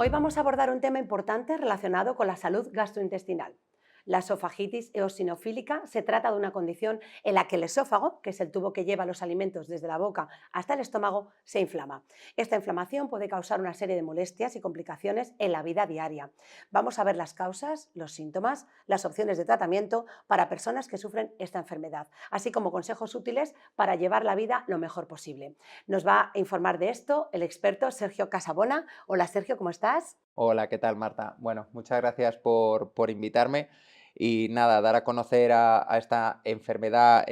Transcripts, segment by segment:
Hoy vamos a abordar un tema importante relacionado con la salud gastrointestinal. La esofagitis eosinofílica se trata de una condición en la que el esófago, que es el tubo que lleva los alimentos desde la boca hasta el estómago, se inflama. Esta inflamación puede causar una serie de molestias y complicaciones en la vida diaria. Vamos a ver las causas, los síntomas, las opciones de tratamiento para personas que sufren esta enfermedad, así como consejos útiles para llevar la vida lo mejor posible. Nos va a informar de esto el experto Sergio Casabona. Hola Sergio, ¿cómo estás? Hola, ¿qué tal, Marta? Bueno, muchas gracias por invitarme y nada, dar a conocer a esta enfermedad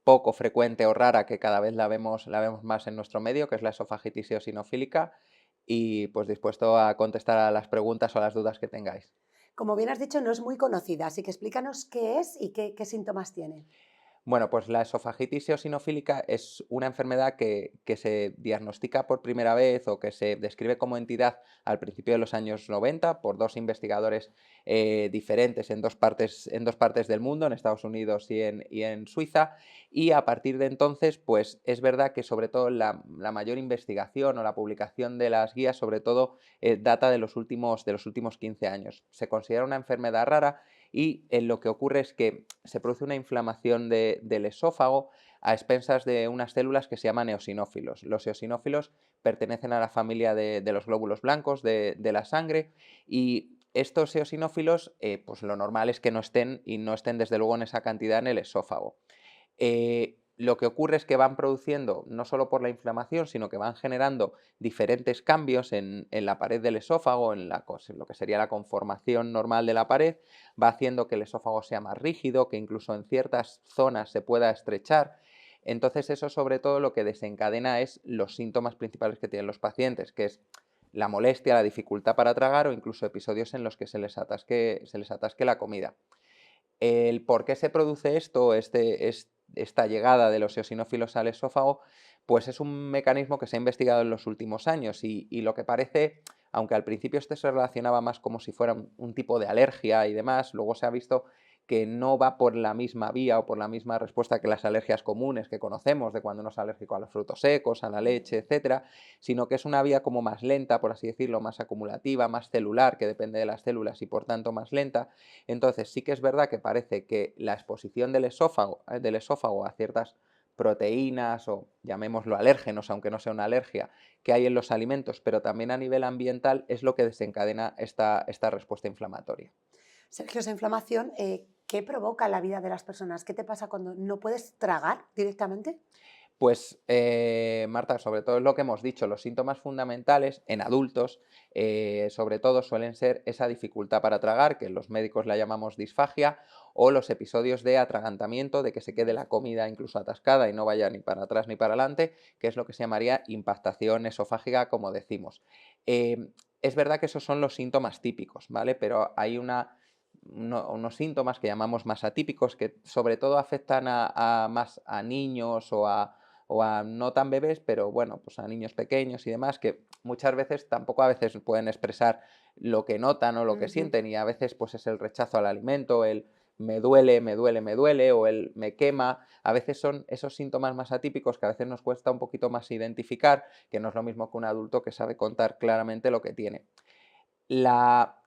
poco frecuente o rara que cada vez la vemos más en nuestro medio, que es la esofagitis eosinofílica, y pues dispuesto a contestar a las preguntas o a las dudas que tengáis. Como bien has dicho, no es muy conocida, así que explícanos qué es y qué síntomas tiene. Bueno, pues la esofagitis eosinofílica es una enfermedad que se diagnostica por primera vez o que se describe como entidad al principio de los años 90 por dos investigadores diferentes en dos partes del mundo, en Estados Unidos y en Suiza. Y a partir de entonces, pues es verdad que sobre todo la mayor investigación o la publicación de las guías, sobre todo, data de los últimos 15 años. Se considera una enfermedad rara y lo que ocurre es que se produce una inflamación del esófago a expensas de unas células que se llaman eosinófilos. Los eosinófilos pertenecen a la familia de los glóbulos blancos de la sangre y estos eosinófilos, pues lo normal es que no estén y no estén desde luego en esa cantidad en el esófago. Lo que ocurre es que van produciendo, no solo por la inflamación, sino que van generando diferentes cambios en la pared del esófago, en lo que sería la conformación normal de la pared, va haciendo que el esófago sea más rígido, que incluso en ciertas zonas se pueda estrechar. Entonces eso sobre todo lo que desencadena es los síntomas principales que tienen los pacientes, que es la molestia, la dificultad para tragar o incluso episodios en los que se les atasque la comida. El por qué se produce esto, esta llegada de los eosinófilos al esófago, pues es un mecanismo que se ha investigado en los últimos años y lo que parece, aunque al principio este se relacionaba más como si fuera un tipo de alergia y demás, luego se ha visto que no va por la misma vía o por la misma respuesta que las alergias comunes que conocemos, de cuando uno es alérgico a los frutos secos, a la leche, etcétera, sino que es una vía como más lenta, por así decirlo, más acumulativa, más celular, que depende de las células y por tanto más lenta. Entonces sí que es verdad que parece que la exposición del esófago a ciertas proteínas o llamémoslo alérgenos, aunque no sea una alergia, que hay en los alimentos, pero también a nivel ambiental es lo que desencadena esta respuesta inflamatoria. Sergio, esa inflamación, ¿qué provoca en la vida de las personas? ¿Qué te pasa cuando no puedes tragar directamente? Pues, Marta, sobre todo es lo que hemos dicho, los síntomas fundamentales en adultos, sobre todo suelen ser esa dificultad para tragar, que los médicos la llamamos disfagia, o los episodios de atragantamiento, de que se quede la comida incluso atascada y no vaya ni para atrás ni para adelante, que es lo que se llamaría impactación esofágica, como decimos. Es verdad que esos son los síntomas típicos, ¿vale? Pero hay unos síntomas que llamamos más atípicos, que sobre todo afectan más a niños o a no tan bebés, pero bueno, pues a niños pequeños y demás, que muchas veces tampoco a veces pueden expresar lo que notan o lo que Ujú. sienten, y a veces pues es el rechazo al alimento, el me duele, me duele, me duele, o el me quema. A veces son esos síntomas más atípicos que a veces nos cuesta un poquito más identificar, que no es lo mismo que un adulto que sabe contar claramente lo que tiene. La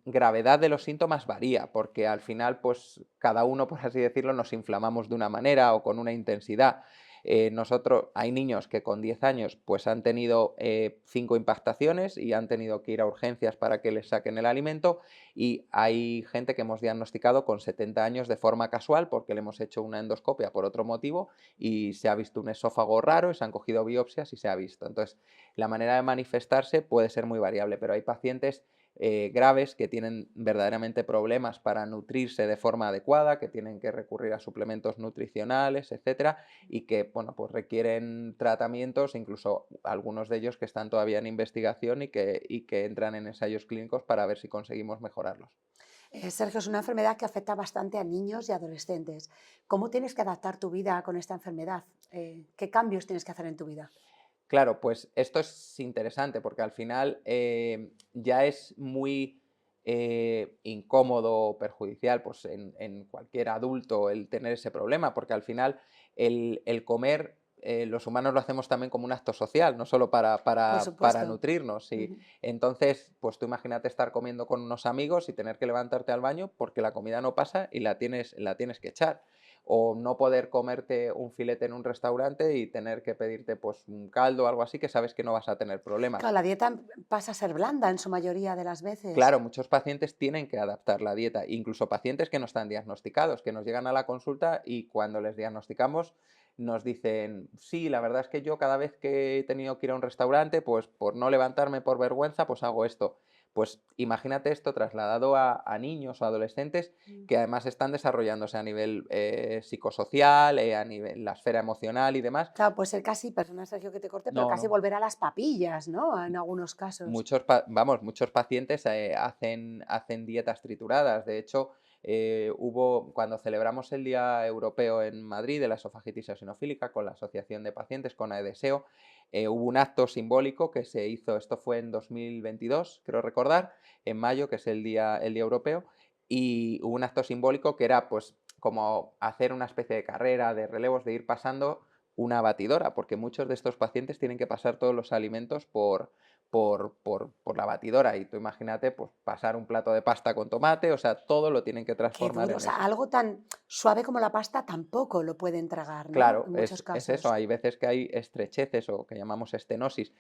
gravedad de los síntomas varía, porque al final, pues cada uno, por así decirlo, nos inflamamos de una manera o con una intensidad. Hay niños que con 10 años pues han tenido 5 impactaciones y han tenido que ir a urgencias para que les saquen el alimento, y hay gente que hemos diagnosticado con 70 años de forma casual porque le hemos hecho una endoscopia por otro motivo y se ha visto un esófago raro y se han cogido biopsias y se ha visto. Entonces, la manera de manifestarse puede ser muy variable, pero hay pacientes graves que tienen verdaderamente problemas para nutrirse de forma adecuada, que tienen que recurrir a suplementos nutricionales, etcétera, y que bueno, pues requieren tratamientos, incluso algunos de ellos que están todavía en investigación y que entran en ensayos clínicos para ver si conseguimos mejorarlos. Sergio, es una enfermedad que afecta bastante a niños y adolescentes. ¿Cómo tienes que adaptar tu vida con esta enfermedad? ¿Qué cambios tienes que hacer en tu vida? Claro, pues esto es interesante porque al final ya es muy incómodo o perjudicial, pues en cualquier adulto el tener ese problema, porque al final el comer los humanos lo hacemos también como un acto social, no solo Por para supuesto. nutrirnos. Y Ujú. entonces, pues tú imagínate estar comiendo con unos amigos y tener que levantarte al baño porque la comida no pasa y la tienes que echar. O no poder comerte un filete en un restaurante y tener que pedirte pues un caldo o algo así que sabes que no vas a tener problemas. Claro, la dieta pasa a ser blanda en su mayoría de las veces. Claro, muchos pacientes tienen que adaptar la dieta, incluso pacientes que no están diagnosticados, que nos llegan a la consulta y cuando les diagnosticamos nos dicen, sí, la verdad es que yo cada vez que he tenido que ir a un restaurante, pues por no levantarme por vergüenza, pues hago esto. Pues imagínate esto trasladado a niños o adolescentes Mm. que además están desarrollándose a nivel psicosocial, a nivel la esfera emocional y demás. Claro, puede ser casi, perdona Sergio que te corte, pero No, casi no. volver a las papillas, ¿no? En algunos casos. Muchos pacientes hacen dietas trituradas. De hecho, cuando celebramos el Día Europeo en Madrid de la esofagitis eosinofílica con la Asociación de Pacientes, con AEDESEO, hubo un acto simbólico que se hizo, esto fue en 2022, creo recordar, en mayo, que es el Día Europeo, y hubo un acto simbólico que era pues como hacer una especie de carrera de relevos, de ir pasando una batidora, porque muchos de estos pacientes tienen que pasar todos los alimentos por la batidora. Y tú imagínate, pues pasar un plato de pasta con tomate, o sea, todo lo tienen que Qué transformar duro. O en sea, eso. algo tan suave como la pasta tampoco lo pueden tragar, ¿no? Claro, En muchos es eso. casos. Hay veces que hay estrecheces o que llamamos estenosis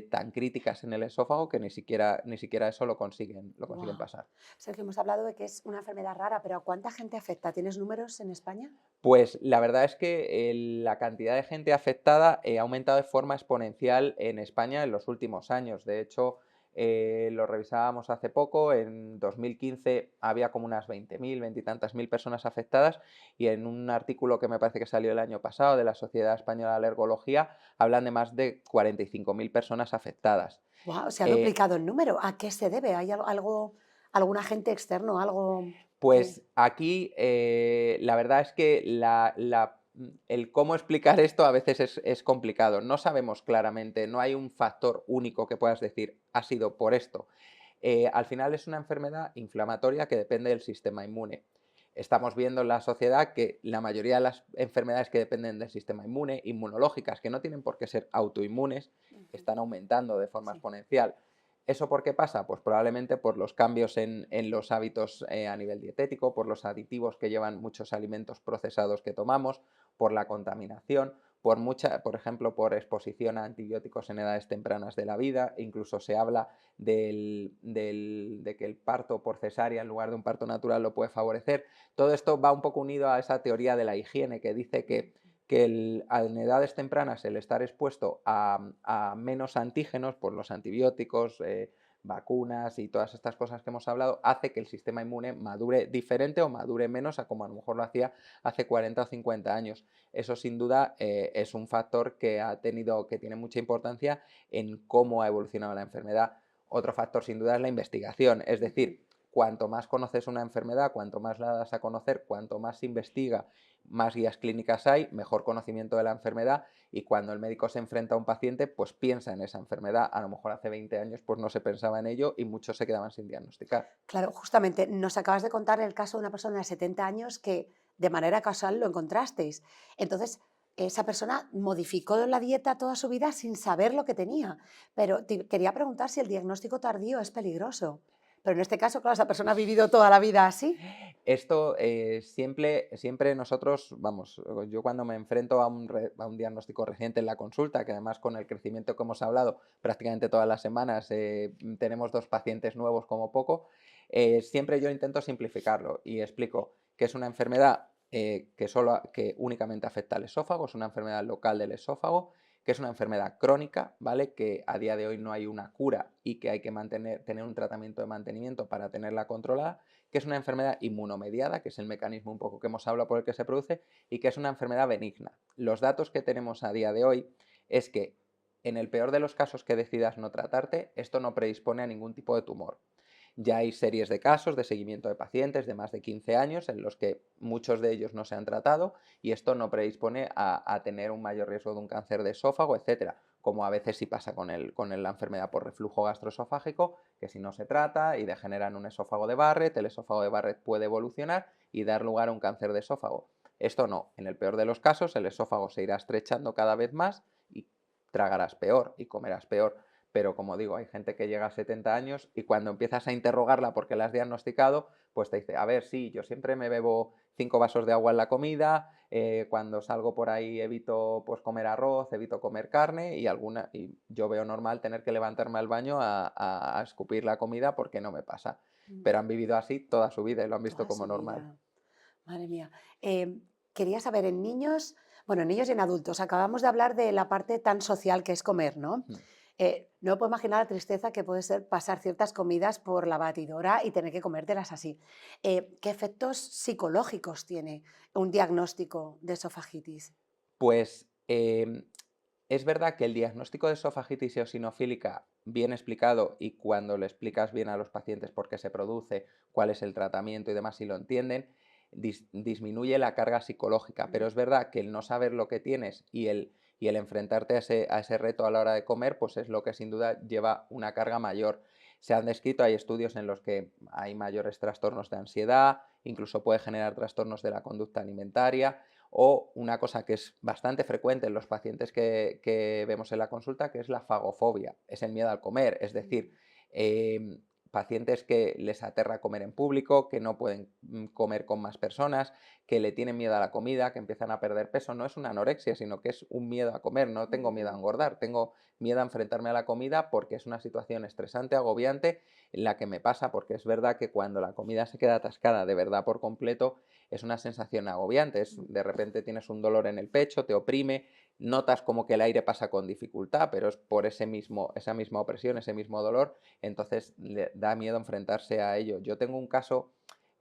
tan críticas en el esófago que ni siquiera eso lo consiguen Wow. pasar. Sergio, hemos hablado de que es una enfermedad rara, pero ¿a cuánta gente afecta? ¿Tienes números en España? Pues la verdad es que la cantidad de gente afectada ha aumentado de forma exponencial en España en los últimos años. De hecho, lo revisábamos hace poco, en 2015 había como unas 20.000, 20 y tantas mil personas afectadas y en un artículo que me parece que salió el año pasado de la Sociedad Española de Alergología hablan de más de 45.000 personas afectadas. Wow, se ha Eh, duplicado el número. ¿A qué se debe? ¿Hay algo, algún agente externo, algo que... Pues aquí la verdad es que el cómo explicar esto a veces es complicado. No sabemos claramente, no hay un factor único que puedas decir, ha sido por esto. Al final es una enfermedad inflamatoria que depende del sistema inmune. Estamos viendo en la sociedad que la mayoría de las enfermedades que dependen del sistema inmune, inmunológicas, que no tienen por qué ser autoinmunes, Ujú. están aumentando de forma Sí. exponencial. ¿Eso por qué pasa? Pues probablemente por los cambios en los hábitos a nivel dietético, por los aditivos que llevan muchos alimentos procesados que tomamos, por la contaminación, por ejemplo, por exposición a antibióticos en edades tempranas de la vida. Incluso se habla de que el parto por cesárea en lugar de un parto natural lo puede favorecer. Todo esto va un poco unido a esa teoría de la higiene que dice que en edades tempranas el estar expuesto a menos antígenos por los antibióticos, vacunas y todas estas cosas que hemos hablado, hace que el sistema inmune madure diferente o madure menos a como a lo mejor lo hacía hace 40 o 50 años. Eso sin duda es un factor que tiene mucha importancia en cómo ha evolucionado la enfermedad. Otro factor sin duda es la investigación, es Ujú. decir, cuanto más conoces una enfermedad, cuanto más la das a conocer, cuanto más se investiga, más guías clínicas hay, mejor conocimiento de la enfermedad y cuando el médico se enfrenta a un paciente, pues piensa en esa enfermedad. A lo mejor hace 20 años pues no se pensaba en ello y muchos se quedaban sin diagnosticar. Claro, justamente nos acabas de contar el caso de una persona de 70 años que de manera casual lo encontrasteis. Entonces, esa persona modificó la dieta toda su vida sin saber lo que tenía. Pero te quería preguntar si el diagnóstico tardío es peligroso. Pero en este caso, claro, esa persona ha vivido toda la vida así. Esto siempre nosotros, vamos, yo cuando me enfrento a un diagnóstico reciente en la consulta, que además con el crecimiento que hemos hablado prácticamente todas las semanas tenemos 2 pacientes nuevos como poco, siempre yo intento simplificarlo y explico que es una enfermedad que únicamente afecta al esófago, es una enfermedad local del esófago, que es una enfermedad crónica, ¿vale? Que a día de hoy no hay una cura y que hay que tener un tratamiento de mantenimiento para tenerla controlada, que es una enfermedad inmunomediada, que es el mecanismo un poco que hemos hablado por el que se produce, y que es una enfermedad benigna. Los datos que tenemos a día de hoy es que en el peor de los casos que decidas no tratarte, esto no predispone a ningún tipo de tumor. Ya hay series de casos de seguimiento de pacientes de más de 15 años en los que muchos de ellos no se han tratado y esto no predispone a tener un mayor riesgo de un cáncer de esófago, etcétera, como a veces sí pasa con la enfermedad por reflujo gastroesofágico, que si no se trata y degenera en un esófago de Barrett, el esófago de Barrett puede evolucionar y dar lugar a un cáncer de esófago. Esto no, en el peor de los casos el esófago se irá estrechando cada vez más y tragarás peor y comerás peor. Pero como digo, hay gente que llega a 70 años y cuando empiezas a interrogarla porque la has diagnosticado, pues te dice, a ver, sí, yo siempre me bebo 5 vasos de agua en la comida, cuando salgo por ahí evito pues comer arroz, evito comer carne y yo veo normal tener que levantarme al baño a escupir la comida porque no me pasa. Mm, Pero han vivido así toda su vida y lo han visto toda como su normal. vida. Madre mía. Quería saber en niños, bueno, en niños y en adultos, acabamos de hablar de la parte tan social que es comer, ¿no? Mm. No me puedo imaginar la tristeza que puede ser pasar ciertas comidas por la batidora y tener que comértelas así. ¿Qué efectos psicológicos tiene un diagnóstico de esofagitis? Pues es verdad que el diagnóstico de esofagitis eosinofílica, bien explicado y cuando le explicas bien a los pacientes por qué se produce, cuál es el tratamiento y demás, si lo entienden, disminuye la carga psicológica. Pero Mm, es verdad que el no saber lo que tienes y el enfrentarte a ese reto a la hora de comer, pues es lo que sin duda lleva una carga mayor. Se han descrito, hay estudios en los que hay mayores trastornos de ansiedad, incluso puede generar trastornos de la conducta alimentaria o una cosa que es bastante frecuente en los pacientes que vemos en la consulta, que es la fagofobia, es el miedo al comer, es decir, mm, em, pacientes que les aterra comer en público, que no pueden comer con más personas, que le tienen miedo a la comida, que empiezan a perder peso. No es una anorexia, sino que es un miedo a comer. No tengo miedo a mm, engordar, tengo miedo a enfrentarme a la comida porque es una situación estresante, agobiante, en la que me pasa, porque es verdad que cuando la comida se queda atascada de verdad por completo, es una sensación agobiante. mm. De repente tienes un dolor en el pecho, te oprime, notas como que el aire pasa con dificultad, pero es por esa misma opresión, ese mismo dolor, entonces le da miedo enfrentarse a ello. Yo tengo un caso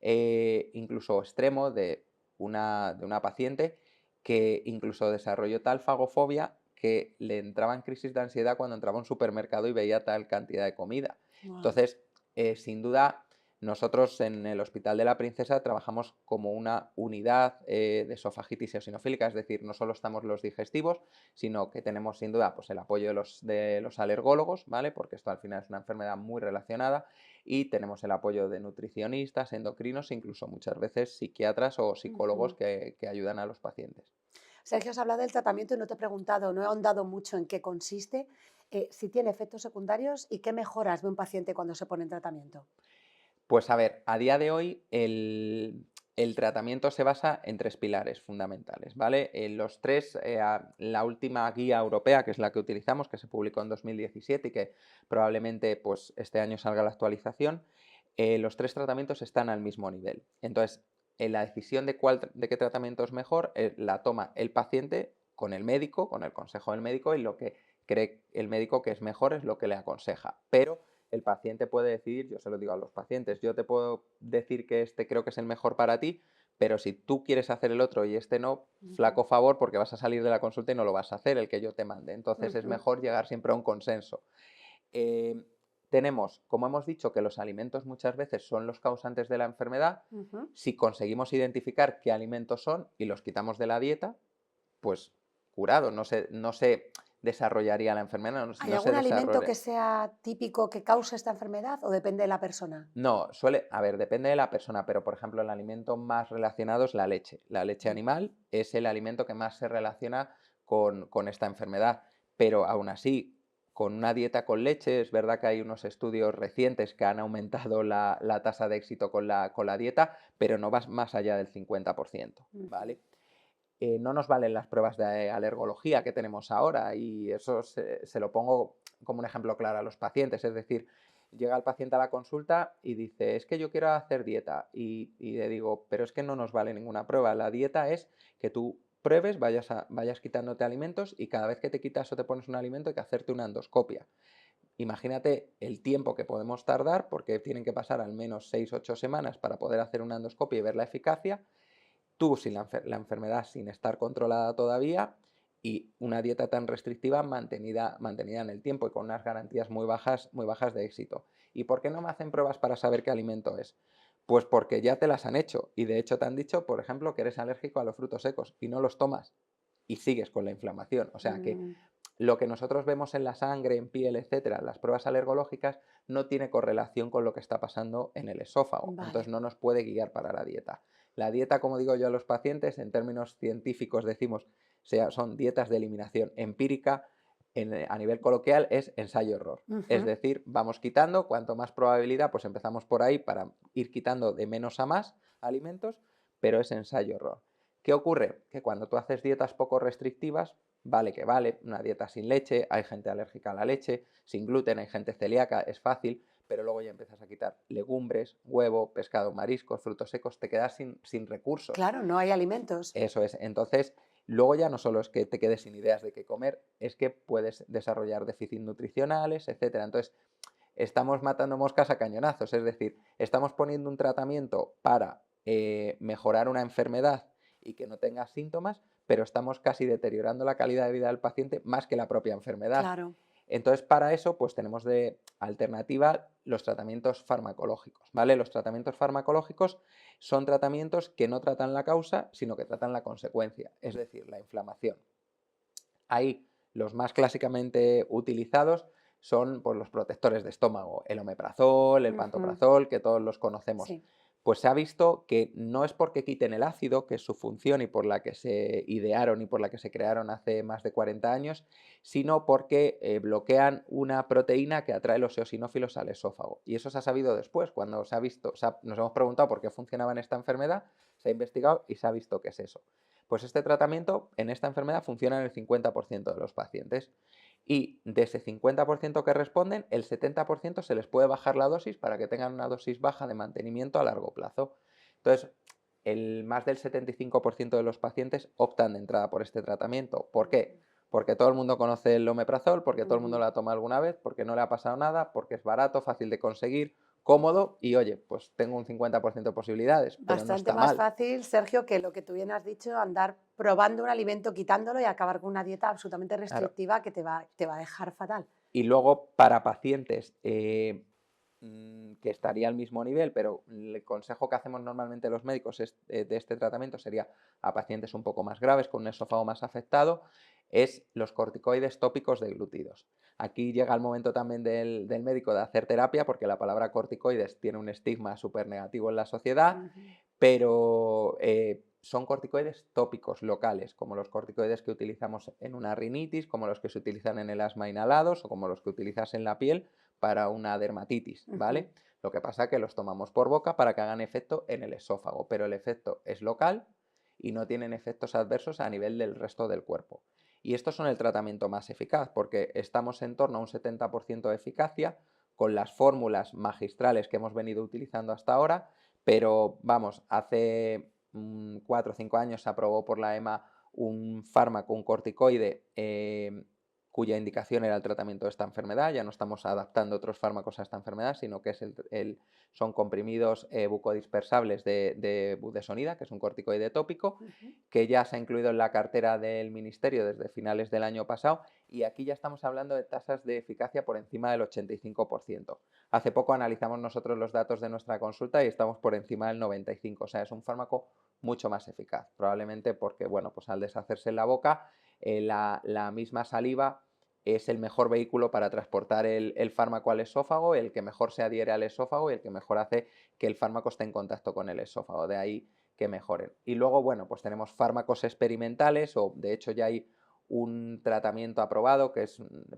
incluso extremo de una paciente que incluso desarrolló tal fagofobia que le entraban crisis de ansiedad cuando entraba a un supermercado y veía tal cantidad de comida. Guau. Entonces, sin duda, nosotros en el Hospital de la Princesa trabajamos como una unidad de esofagitis eosinofílica, es decir, no solo estamos los digestivos, sino que tenemos sin duda pues, el apoyo de los alergólogos, ¿vale? Porque esto al final es una enfermedad muy relacionada, y tenemos el apoyo de nutricionistas, endocrinos, incluso muchas veces psiquiatras o psicólogos Ujú. que ayudan a los pacientes. Sergio, has hablado del tratamiento y no te he preguntado, no he ahondado mucho en qué consiste, si tiene efectos secundarios y qué mejoras ve un paciente cuando se pone en tratamiento. Pues a ver, a día de hoy el tratamiento se basa en 3 pilares fundamentales, ¿vale? Los 3, la última guía europea, que es la que utilizamos, que se publicó en 2017 y que probablemente pues, este año salga la actualización, los 3 tratamientos están al mismo nivel. Entonces, la decisión de qué tratamiento es mejor la toma el paciente con el médico, con el consejo del médico, y lo que cree el médico que es mejor es lo que le aconseja. Pero el paciente puede decidir, yo se lo digo a los pacientes, yo te puedo decir que este creo que es el mejor para ti, pero si tú quieres hacer el otro y este no, Ujú, flaco favor porque vas a salir de la consulta y no lo vas a hacer el que yo te mande. Entonces es ujú, mejor llegar siempre a un consenso. Eh, tenemos, como hemos dicho, que los alimentos muchas veces son los causantes de la enfermedad. ujú. Si conseguimos identificar qué alimentos son y los quitamos de la dieta, pues curado, no se desarrollaría la enfermedad, no, ¿Hay no se algún alimento desarrolla. que sea típico que cause esta enfermedad o depende de la persona? No, a ver, depende de la persona, pero por ejemplo, el alimento más relacionado es la leche. La leche Mm, animal es el alimento que más se relaciona con esta enfermedad, pero aún así, con una dieta con leche, es verdad que hay unos estudios recientes que han aumentado la tasa de éxito con la dieta, pero no vas más allá del 50%, ujú. ¿vale? No nos valen las pruebas de alergología que tenemos ahora y eso se lo pongo como un ejemplo claro a los pacientes. Es decir, llega el paciente a la consulta y dice, es que yo quiero hacer dieta y le digo, pero es que no nos vale ninguna prueba. La dieta es que tú pruebes, vayas quitándote alimentos y cada vez que te quitas o te pones un alimento hay que hacerte una endoscopia. Imagínate el tiempo que podemos tardar, porque tienen que pasar al menos 6 u 8 semanas para poder hacer una endoscopia y ver la eficacia, tú sin la enfermedad sin estar controlada todavía y una dieta tan restrictiva mantenida en el tiempo y con unas garantías muy bajas de éxito. ¿Y por qué no me hacen pruebas para saber qué alimento es? Pues porque ya te las han hecho y de hecho te han dicho, por ejemplo, que eres alérgico a los frutos secos y no los tomas y sigues con la inflamación. O sea que Mm, lo que nosotros vemos en la sangre, en piel, etcétera, las pruebas alergológicas, no tiene correlación con lo que está pasando en el esófago. Entonces vale. no nos puede guiar para la dieta. La dieta, como digo yo a los pacientes, en términos científicos decimos, son dietas de eliminación empírica, a nivel coloquial es ensayo-error. Es decir, vamos quitando, cuanto más probabilidad, pues empezamos por ahí para ir quitando de menos a más alimentos, pero es ensayo-error. ¿Qué ocurre? Que cuando tú haces dietas poco restrictivas, vale que vale, una dieta sin leche, hay gente alérgica a la leche, sin gluten, hay gente celíaca, es fácil, pero luego ya empiezas a quitar legumbres, huevo, pescado, mariscos, frutos secos, te quedas sin recursos. Claro, no hay alimentos. Eso es. Entonces, luego ya no solo es que te quedes sin ideas de qué comer, es que puedes desarrollar déficits nutricionales, etcétera. Entonces, estamos matando moscas a cañonazos, es decir, estamos poniendo un tratamiento para mejorar una enfermedad y que no tenga síntomas, pero estamos casi deteriorando la calidad de vida del paciente más que la propia enfermedad. Claro. Entonces, para eso, pues tenemos de alternativa los tratamientos farmacológicos, ¿vale? Los tratamientos farmacológicos son tratamientos que no tratan la causa, sino que tratan la consecuencia, es decir, la inflamación. Ahí, los más clásicamente utilizados son pues, los protectores de estómago, el omeprazol, el pantoprazol, que todos los conocemos. Sí. Pues se ha visto que no es porque quiten el ácido, que es su función y por la que se idearon y por la que se crearon hace más de 40 años, sino porque bloquean una proteína que atrae los eosinófilos al esófago. Y eso se ha sabido después, cuando se ha visto, nos hemos preguntado por qué funcionaba en esta enfermedad, se ha investigado y se ha visto que es eso. Pues este tratamiento en esta enfermedad funciona en el 50% de los pacientes. Y de ese 50% que responden, el 70% se les puede bajar la dosis para que tengan una dosis baja de mantenimiento a largo plazo. Entonces, más del 75% de los pacientes optan de entrada por este tratamiento. ¿Por qué? Porque todo el mundo conoce el omeprazol, porque todo el mundo la toma alguna vez, porque no le ha pasado nada, porque es barato, fácil de conseguir, cómodo y oye, pues tengo un 50% de posibilidades, pero no Bastante está más mal. fácil, Sergio, que lo que tú bien has dicho, andar probando un alimento, quitándolo y acabar con una dieta absolutamente Claro. restrictiva que te va a dejar fatal. Y luego para pacientes que estaría al mismo nivel, pero el consejo que hacemos normalmente los médicos de este tratamiento sería a pacientes un poco más graves, con un esófago más afectado, es los corticoides tópicos deglutidos. Aquí llega el momento también del médico de hacer terapia, porque la palabra corticoides tiene un estigma súper negativo en la sociedad, pero son corticoides tópicos locales, como los corticoides que utilizamos en una rinitis, como los que se utilizan en el asma inhalados o como los que utilizas en la piel para una dermatitis, ¿vale? Lo que pasa es que los tomamos por boca para que hagan efecto en el esófago, pero el efecto es local y no tienen efectos adversos a nivel del resto del cuerpo. Y estos son el tratamiento más eficaz porque estamos en torno a un 70% de eficacia con las fórmulas magistrales que hemos venido utilizando hasta ahora, pero vamos, hace 4 o 5 años se aprobó por la EMA un fármaco, un corticoide, cuya indicación era el tratamiento de esta enfermedad. Ya no estamos adaptando otros fármacos a esta enfermedad, sino que es son comprimidos bucodispersables de budesonida, que es un corticoide tópico, que ya se ha incluido en la cartera del Ministerio desde finales del año pasado, y aquí ya estamos hablando de tasas de eficacia por encima del 85%. Hace poco analizamos nosotros los datos de nuestra consulta y estamos por encima del 95%, o sea, es un fármaco mucho más eficaz, probablemente porque, bueno, pues al deshacerse en la boca, la misma saliva es el mejor vehículo para transportar el fármaco al esófago, el que mejor se adhiere al esófago y el que mejor hace que el fármaco esté en contacto con el esófago, de ahí que mejoren. Y luego, bueno, pues tenemos fármacos experimentales, o de hecho ya hay un tratamiento aprobado que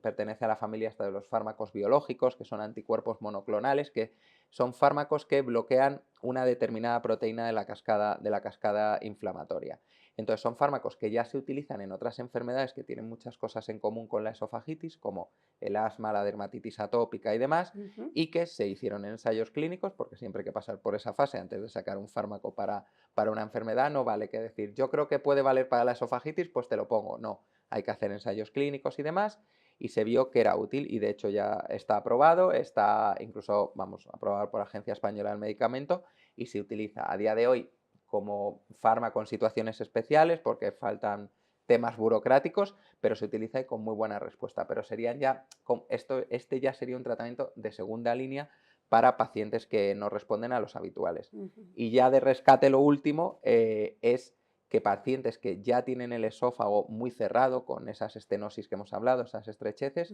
pertenece a la familia hasta de los fármacos biológicos, que son anticuerpos monoclonales, que son fármacos que bloquean una determinada proteína de la cascada inflamatoria. Entonces son fármacos que ya se utilizan en otras enfermedades que tienen muchas cosas en común con la esofagitis, como el asma, la dermatitis atópica y demás, y que se hicieron en ensayos clínicos, porque siempre hay que pasar por esa fase antes de sacar un fármaco para una enfermedad. No vale que decir, yo creo que puede valer para la esofagitis, pues te lo pongo. No, hay que hacer ensayos clínicos y demás, y se vio que era útil y de hecho ya está aprobado, está incluso, vamos, aprobado por la Agencia Española del Medicamento y se utiliza a día de hoy como fármaco en situaciones especiales porque faltan temas burocráticos, pero se utiliza y con muy buena respuesta. Pero serían ya, este ya sería un tratamiento de segunda línea para pacientes que no responden a los habituales. Y ya de rescate lo último es que pacientes que ya tienen el esófago muy cerrado, con esas estenosis que hemos hablado, esas estrecheces,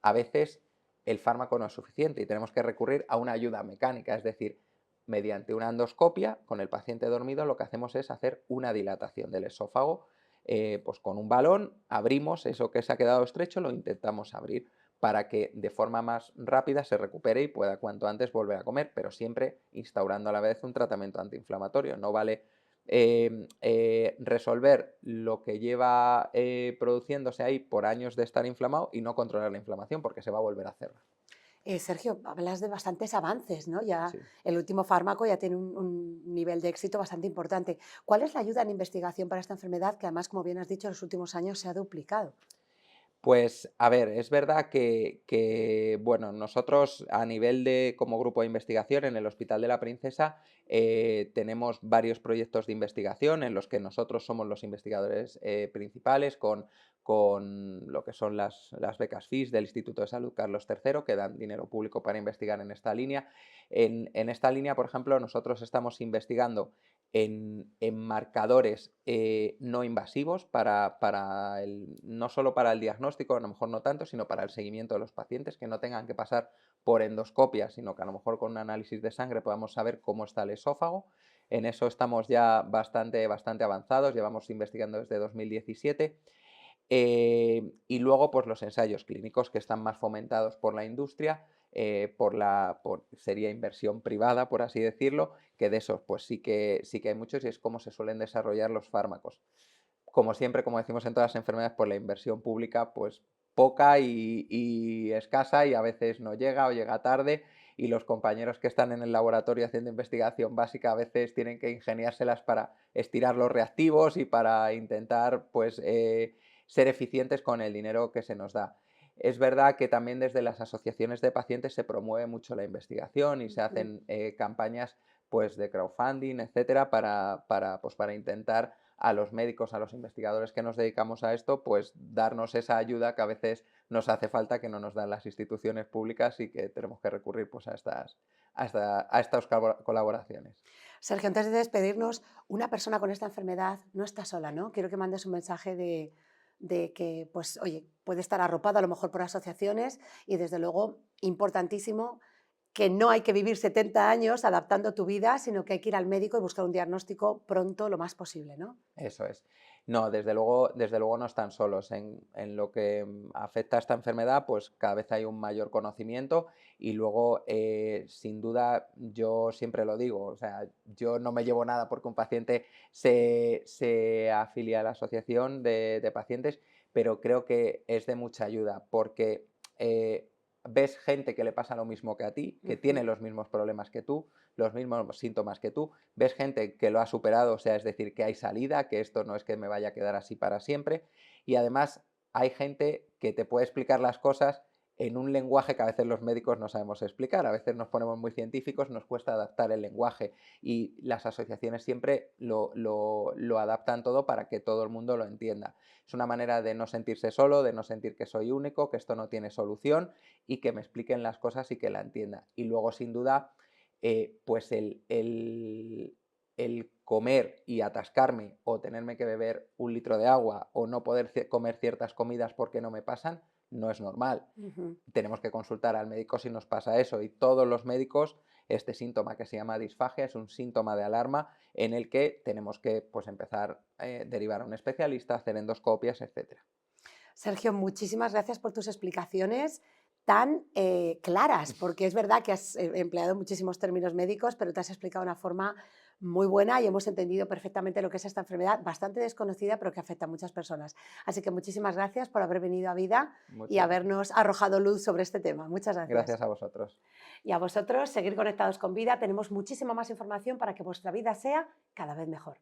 a veces el fármaco no es suficiente y tenemos que recurrir a una ayuda mecánica, es decir, mediante una endoscopia, con el paciente dormido, lo que hacemos es hacer una dilatación del esófago, pues con un balón abrimos eso que se ha quedado estrecho, lo intentamos abrir para que de forma más rápida se recupere y pueda cuanto antes volver a comer, pero siempre instaurando a la vez un tratamiento antiinflamatorio. No vale resolver lo que lleva produciéndose ahí por años de estar inflamado y no controlar la inflamación porque se va a volver a cerrar. Sergio, hablas de bastantes avances, ¿no? Ya Sí. el último fármaco ya tiene un nivel de éxito bastante importante. ¿Cuál es la ayuda en investigación para esta enfermedad que además, como bien has dicho, en los últimos años se ha duplicado? Pues a ver, es verdad que, bueno, nosotros a nivel de como grupo de investigación en el Hospital de la Princesa tenemos varios proyectos de investigación en los que nosotros somos los investigadores principales con lo que son las becas FIS del Instituto de Salud Carlos III, que dan dinero público para investigar en esta línea. En esta línea, por ejemplo, nosotros estamos investigando en marcadores no invasivos no solo para el diagnóstico, a lo mejor no tanto, sino para el seguimiento de los pacientes, que no tengan que pasar por endoscopia, sino que a lo mejor con un análisis de sangre podamos saber cómo está el esófago. En eso estamos ya bastante avanzados, llevamos investigando desde 2017. Y luego, pues los ensayos clínicos que están más fomentados por la industria, sería inversión privada, por así decirlo, que de esos pues sí que hay muchos y es como se suelen desarrollar los fármacos. Como siempre, como decimos en todas las enfermedades, pues la inversión pública pues poca y escasa y a veces no llega o llega tarde y los compañeros que están en el laboratorio haciendo investigación básica a veces tienen que ingeniárselas para estirar los reactivos y para intentar pues ser eficientes con el dinero que se nos da. Es verdad que también desde las asociaciones de pacientes se promueve mucho la investigación y se Ujú. hacen campañas pues, de crowdfunding, etcétera, para intentar a los médicos, a los investigadores que nos dedicamos a esto, pues darnos esa ayuda que a veces nos hace falta, que no nos dan las instituciones públicas y que tenemos que recurrir pues, a estas colaboraciones. Sergio, antes de despedirnos, una persona con esta enfermedad no está sola, ¿no? Quiero que mandes un mensaje de que, pues, oye, puede estar arropado a lo mejor por asociaciones y desde luego importantísimo que no hay que vivir 70 años adaptando tu vida, sino que hay que ir al médico y buscar un diagnóstico pronto, lo más posible, ¿no? Eso es. No, desde luego no están solos. En lo que afecta a esta enfermedad, pues cada vez hay un mayor conocimiento y luego, sin duda, yo siempre lo digo, o sea, yo no me llevo nada porque un paciente se afilia a la asociación de pacientes, pero creo que es de mucha ayuda porque ves gente que le pasa lo mismo que a ti, que tiene Ujú. los mismos problemas que tú, los mismos síntomas que tú, ves gente que lo ha superado, o sea, es decir, que hay salida, que esto no es que me vaya a quedar así para siempre, y además hay gente que te puede explicar las cosas en un lenguaje que a veces los médicos no sabemos explicar, a veces nos ponemos muy científicos, nos cuesta adaptar el lenguaje y las asociaciones siempre lo adaptan todo para que todo el mundo lo entienda. Es una manera de no sentirse solo, de no sentir que soy único, que esto no tiene solución y que me expliquen las cosas y que la entienda. Y luego, sin duda, pues el comer y atascarme o tenerme que beber un litro de agua o no poder comer ciertas comidas porque no me pasan, no es normal. Ujú. Tenemos que consultar al médico si nos pasa eso y todos los médicos, este síntoma que se llama disfagia es un síntoma de alarma en el que tenemos que pues, empezar a derivar a un especialista, hacer endoscopias, etcétera. Sergio, muchísimas gracias por tus explicaciones tan claras, porque es verdad que has empleado muchísimos términos médicos, pero te has explicado de una forma muy buena y hemos entendido perfectamente lo que es esta enfermedad, bastante desconocida, pero que afecta a muchas personas. Así que muchísimas gracias por haber venido a Vida y Muchas gracias. habernos arrojado luz sobre este tema. Muchas gracias. Gracias a vosotros. Y a vosotros, seguir conectados con Vida. Tenemos muchísima más información para que vuestra vida sea cada vez mejor.